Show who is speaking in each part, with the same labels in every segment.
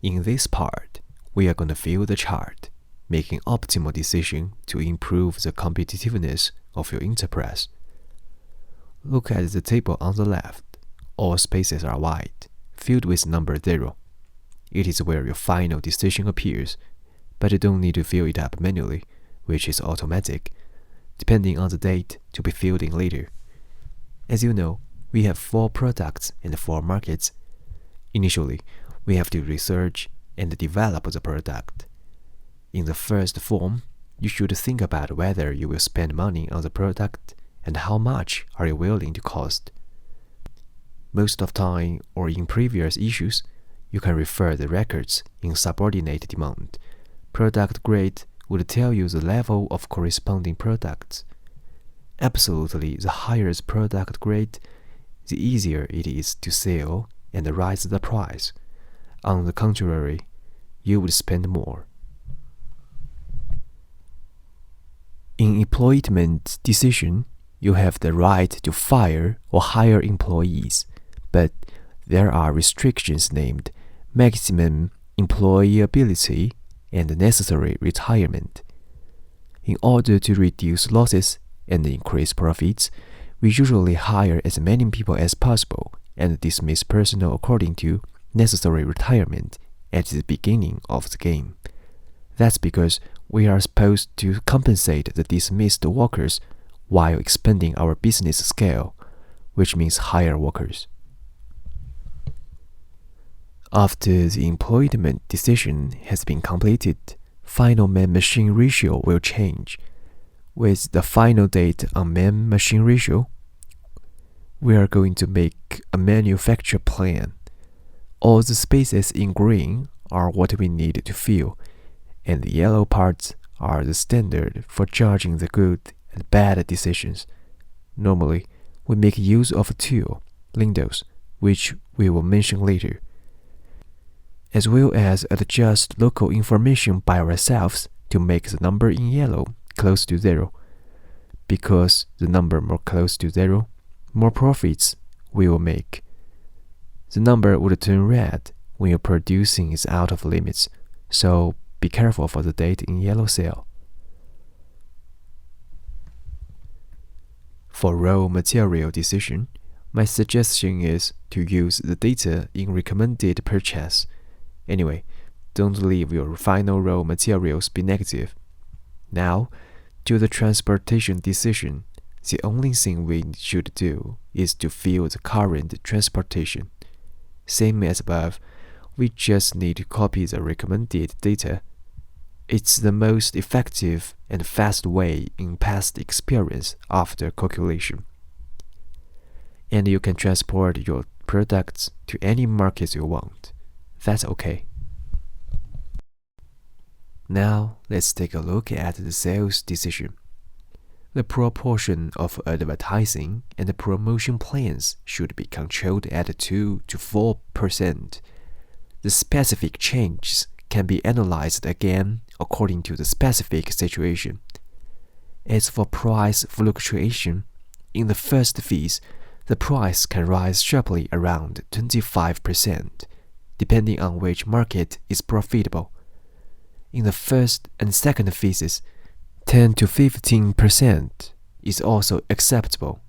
Speaker 1: In this part, we are going to view the chart, making optimal decision to improve the competitiveness of your enterprise. Look at the table on the left. All spaces are white, filled with number 0. It is where your final decision appears, but you don't need to fill it up manually, which is automatic, depending on the date to be filled in later. As you know, we have 4 products and 4 markets. Initially, we have to research and develop the product. In the first form, you should think about whether you will spend money on the product and how much are you willing to cost. Most of time, or in previous issues, you can refer the records in subordinate demand. Product grade would tell you the level of corresponding products. Absolutely, the higher the product grade, the easier it is to sell and raise the price. On the contrary, you would spend more. In employment decision, you have the right to fire or hire employees, but there are restrictions named maximum employability and necessary retirement. In order to reduce losses and increase profits, we usually hire as many people as possible and dismiss personnel according to necessary retirement at the beginning of the game. That's because we are supposed to compensate the dismissed workers while expanding our business scale, which means hire workers. After the employment decision has been completed, final man-machine ratio will change. With the final date on man-machine ratio, we are going to make a manufacture plan. All the spaces in green are what we need to fill, and the yellow parts are the standard for judging the good and bad decisions. Normally, we make use of a tool, Lindos, which we will mention later, as well as adjust local information by ourselves to make the number in yellow close to 0. Because the number more close to 0, more profits we will make. The number would turn red when your producing is out of limits, so be careful for the date in yellow cell. For raw material decision, my suggestion is to use the data in recommended purchase. Anyway, don't leave your final raw materials be negative. Now, to the transportation decision, the only thing we should do is to fill the current transportation. Same as above, we just need to copy the recommended data. It's the most effective and fast way in past experience after calculation. And you can transport your products to any markets you want. That's okay. Now, let's take a look at the sales decision. The proportion of advertising and promotion plans should be controlled at 2 to 4%. The specific changes can be analyzed again according to the specific situation. As for price fluctuation, in the first phase, the price can rise sharply around 25%, depending on which market is profitable. In the first and second phases, 10 to 15% is also acceptable.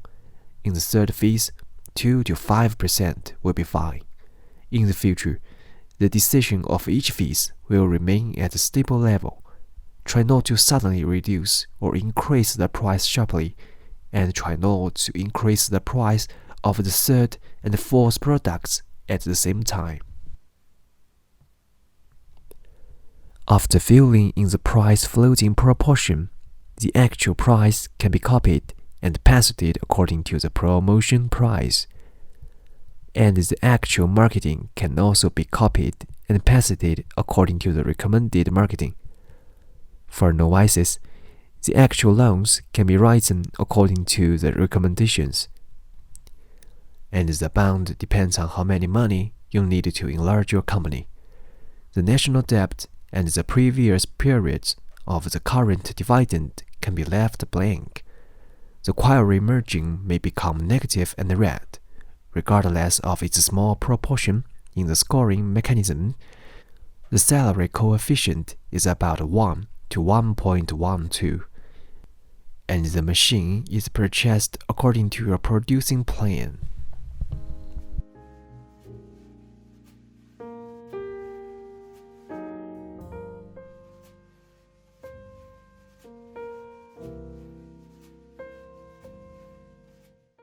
Speaker 1: In the third phase, 2 to 5% will be fine. In the future, the decision of each phase will remain at a stable level. Try not to suddenly reduce or increase the price sharply, and try not to increase the price of the third and fourth products at the same time. After filling in the price floating proportion, the actual price can be copied and pasted according to the promotion price. And the actual marketing can also be copied and pasted according to the recommended marketing. For novices, the actual loans can be written according to the recommendations. And the bound depends on how many money you need to enlarge your company. The national debt and the previous periods of the current dividend can be left blank. The query margin may become negative and red, regardless of its small proportion in the scoring mechanism. the salary coefficient is about 1 to 1.12, and the machine is purchased according to your producing plan.